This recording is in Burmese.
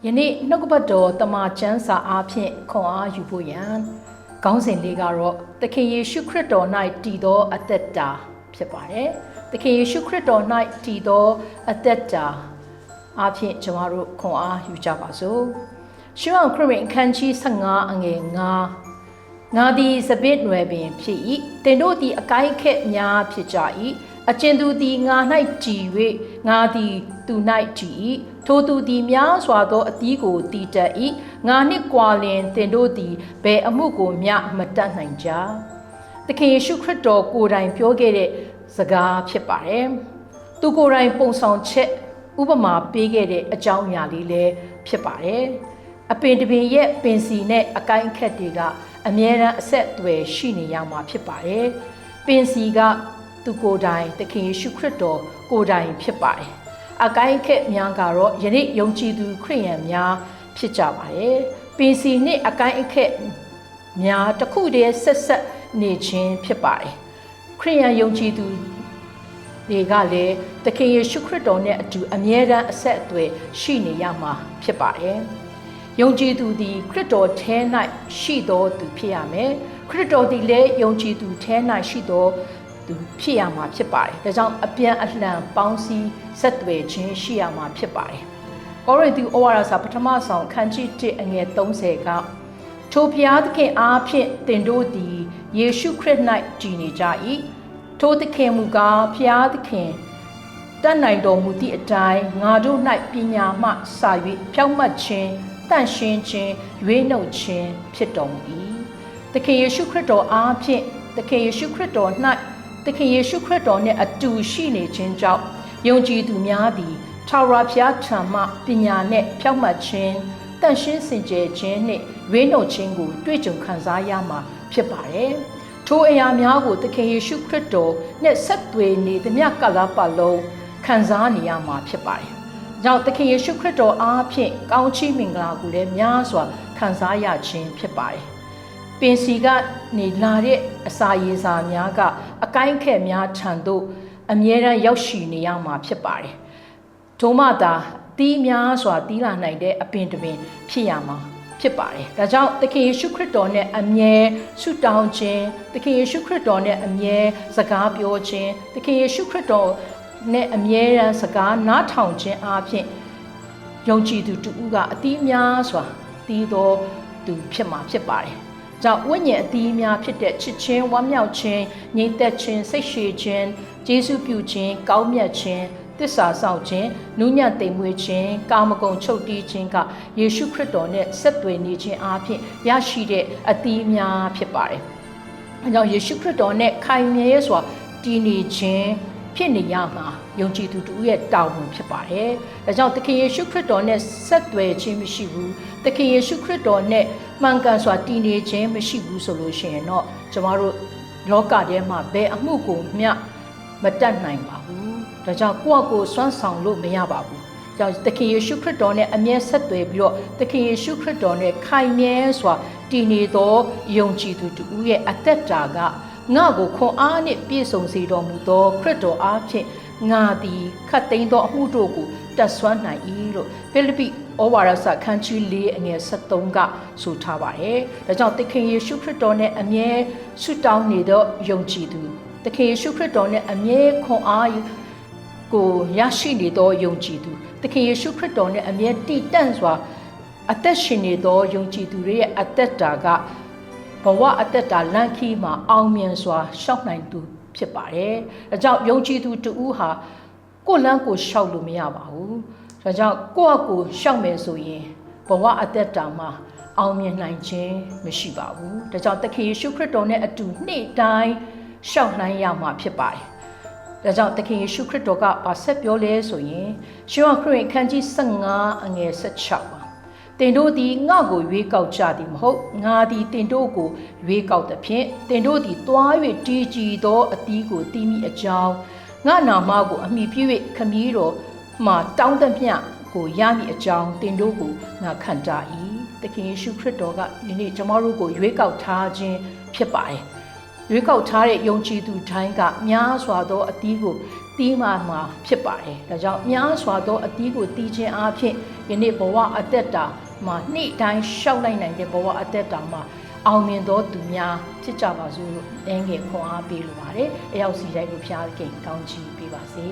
ယနေ့နှုတ်ကပတ်တော်တမန်ကျမ်းစာအားဖြင့်ခွန်အားယူဖို့ရန်ခေါင်းစဉ်လေးကတော့သခင်ယေရှုခရစ်တော်၌တည်သောအသက်တာဖြစ်ပါတယ်။သခင်ယေရှုခရစ်တော်၌တည်သောအသက်တာအားဖြင့်ကျွန်တော်တို့ခွန်အားယူကြပါစို့။ရှုအောင်ခရစ်ဝင်အခန်းကြီး15အငယ်9ငါသည်စပစ်နွယ်ပင်ဖြစ်၏တင်တို့သည်အကိုင်းခက်များဖြစ်ကြ၏အကျဉ်သူသည်ငါ၌ကြည်၍ငါသည်သူ၌ကြည်၏ထိုသူသည်များစွာသောအသီးကိုတည်တတ်၏ငါနှင့်ကွာလင်တင်တို့သည်ဘယ်အမှုကိုမျှမတတ်နိုင်ကြသခင်ယေရှုခရစ်တော်ကိုယ်တိုင်ပြောခဲ့တဲ့စကားဖြစ်ပါတယ်သူကိုယ်တိုင်ပုံဆောင်ချက်ဥပမာပေးခဲ့တဲ့အကြောင်းအရာလေးလည်းဖြစ်ပါတယ်အပင်တပင်ရဲ့ပင်စီနဲ့အကိုင်းအခက်တွေကအမြဲတမ်းအဆက်အသွယ်ရှိနေရမှာဖြစ်ပါတယ်ပင်စီကသူကိုယ်တိုင်သခင်ယေရှုခရစ်တော်ကိုယ်တိုင်ဖြစ်ပါတယ်အကိုင်းအခက်များကတော့ယနေ့ယုံကြည်သူခရိယန်များဖြစ်ကြပါတယ်ပင်စီနဲ့အကိုင်းအခက်များတစ်ခုတည်းဆက်နေခြင်းဖြစ်ပါတယ်ခရိယန်ယုံကြည်သူတွေကလည်းသခင်ယေရှုခရစ်တော်နဲ့အတူအမြဲတမ်းအဆက်အသွယ်ရှိနေရမှာဖြစ်ပါတယ်ယုံကြည်သူသည်ခရစ်တော်ထဲ၌ရှိသောသူဖြစ်ရမယ်ခရစ်တော်သည်လည်းယုံကြည်သူထဲ၌ရှိသောသူဖြစ်ရမှာဖြစ်ပါတယ်ဒါကြောင့်အပြန်အလှန်ပေါင်းစည်းဆက်သွယ်ခြင်းရှိရမှာဖြစ်ပါတယ်ကောရိန္သုဩဝါဒစာပထမဆောင်ခန်းကြီး1အငယ်30ကထိုဘုရားသခင်အားဖြင့်သင်တို့သည်ယေရှုခရစ်၌ကြည်နေကြ၏ထိုသခင်မူကားဘုရားသခင်တတ်နိုင်တော်မူသည့်အတိုင်းငါတို့၌ပညာမှစာ၍ဖြောင့်မတ်ခြင်းတန့်ရှင်းခြင်းရွေးနှုတ်ခြင်းဖြစ်တော်မူ၏သခင်ယေရှုခရစ်တော်အားဖြင့်သခင်ယေရှုခရစ်တော်၌သခင်ယေရှုခရစ်တော်နှင့်အတူရှိနေခြင်းကြောင့်ယုံကြည်သူများသည်ထာဝရဘုရားထံမှပညာနှင့်ဖြောင့်မတ်ခြင်းတန့်ရှင်းစင်ကြယ်ခြင်းနှင့်ရွေးနှုတ်ခြင်းကိုတွေ့ကြုံခံစားရမှာဖြစ်ပါတယ်ထိုအရာများကိုသခင်ယေရှုခရစ်တော်နှင့်ဆက်သွယ်နေသမျှကာလပတ်လုံးခံစားနေရမှာဖြစ်ပါတယ်ကြောင့်သခင်ယေရှုခရစ်တော်အားဖြင့်ကောင်းချီးမင်္ဂလာကိုလည်းများစွာခံစားရခြင်းဖြစ်ပါတယ်ပင်စီကနေလာတဲ့အစာရေစာများကအကိုင်းခက်များထံသို့အမြဲတမ်းရောက်ရှိနေရမှာဖြစ်ပါတယ်ဒုမှသာတီးများစွာတီးလာနိုင်တဲ့အပင်တပင်ဖြစ်ရမှာဖြစ်ပါတယ်ဒါကြောင့်သခင်ယေရှုခရစ်တော်နဲ့အမြဲဆုတောင်းခြင်းသခင်ယေရှုခရစ်တော်နဲ့အမြဲစကားပြောခြင်းသခင်ယေရှုခရစ်တော်နဲ့အမြဲတမ်းစကားနားထောင်ခြင်းအားဖြင့်ယုံကြည်သူတူဦးကအသီးများစွာတီးတော်သူဖြစ်မှာဖြစ်ပါတယ်။ကြောင့်ဝိညာဉ်အသီးများဖြစ်တဲ့ချစ်ချင်းဝမ်းမြောက်ခြင်းညီသက်ခြင်းစိတ်ရှည်ခြင်းကျေးဇူးပြုခြင်းကောင်းမြတ်ခြင်းသစ္စာဆောင်ခြင်းနူးညံ့သိမ်မွေ့ခြင်းကာမဂုဏ်ချုပ်တီးခြင်းကယေရှုခရစ်တော်နဲ့ဆက်သွယ်နေခြင်းအားဖြင့်ရရှိတဲ့အသီးများဖြစ်ပါတယ်။အဲကြောင့်ယေရှုခရစ်တော်နဲ့ခိုင်မြဲစွာတည်နေခြင်းဖြစ်နေရမှာယုံကြည်သူတို့ရဲ့တာဝန်ဖြစ်ပါတယ်။ဒါကြောင့်သခင်ယေရှုခရစ်တော်နဲ့ဆက်သွယ်ခြင်းမရှိဘူး။သခင်ယေရှုခရစ်တော်နဲ့မှန်ကန်စွာတည်နေခြင်းမရှိဘူးဆိုလို့ရှိရင်တော့ကျမတို့လောကထဲမှာဘယ်အမှုကိုမျှမတတ်နိုင်ပါဘူး။ဒါကြောင့်ကိုယ့်အကိုစွမ်းဆောင်လို့မရပါဘူး။ကြောင့်သခင်ယေရှုခရစ်တော်နဲ့အမြဲဆက်သွယ်ပြီးတော့သခင်ယေရှုခရစ်တော်နဲ့ခိုင်မြဲစွာတည်နေသောယုံကြည်သူတို့ရဲ့အသက်တာကငါကိုခွန်အားနှင့်ပြည့်စုံစေတော်မူသောခရစ်တော်အားဖြင့်ငါသည်ခတ်သိမ်းသောအမှုတို့ကိုတတ်ဆွမ်းနိုင်၏လို့ဖိလိပ္ပိဩဝါဒစာခန်းကြီး4အငယ်73ကဆိုထားပါတယ်။ဒါကြောင့်သခင်ယေရှုခရစ်တော်နဲ့အမြဲဆုတောင်းနေသောယုံကြည်သူသခင်ယေရှုခရစ်တော်နဲ့အမြဲခွန်အားကိုရရှိနေသောယုံကြည်သူသခင်ယေရှုခရစ်တော်နဲ့အမြဲတည်တံ့စွာအသက်ရှင်နေသောယုံကြည်သူတွေရဲ့အသက်တာကဘဝအသက်တာလမ်းခီးမှာအောင်မြင်စွာရှောက်နိုင်သူဖြစ်ပါတယ်။ဒါကြောင့်ယုံကြည်သူတူဦးဟာကိုယ်လမ်းကိုရှောက်လို့မရပါဘူး။ဒါကြောင့်ကိုယ့်အကိုရှောက်မယ်ဆိုရင်ဘဝအသက်တာမှာအောင်မြင်နိုင်ခြင်းမရှိပါဘူး။ဒါကြောင့်သခင်ယေရှုခရစ်တော်နဲ့အတူနေ့တိုင်းရှောက်နိုင်ရမှာဖြစ်ပါတယ်။ဒါကြောင့်သခင်ယေရှုခရစ်တော်ကဘာဆက်ပြောလဲဆိုရင်ရှောခရစ်အခန်းကြီး15အငယ်16ပါတင်တို့သည်ငါ့ကိုရွေးကောက်ကြသည်မဟုတ်ငါသည်တင်တို့ကိုရွေးကောက်သဖြင့်တင်တို့သည်တွား၍တည်ကြည်သောအသီးကိုတီးမိအကြောင်းငါနာမကိုအမိပြု၍ခမည်းတော်မှတောင်းတမျှကိုရမည်အကြောင်းတင်တို့ကိုငါခံကြ၏သခင်ယေရှုခရစ်တော်ကဒီနေ့ကျွန်တော်တို့ကိုရွေးကောက်ထားခြင်းဖြစ်ပါတယ်ရွေးကောက်ထားတဲ့ယုံကြည်သူတိုင်းကများစွာသောအသီးကိုတ တီးမှဖြစ်ပါတယ်ဒါကြောင့်များစွာသောအသီးကိုတီးခြင်းအပြင်ယနေ့ဘဝအသက်တာမှာနေ့တိုင်းရှောက်လိုက်နိုင်တဲ့ဘဝအသက်တာမှာအောင်မြင်သောသူများဖြစ်ကြပါစို့လို့အငယ်ခွန်အားပေးလိုပါတယ်အရောက်စီတိုင်းကိုဖျားခင်ကောင်းချီးပေးပါစေ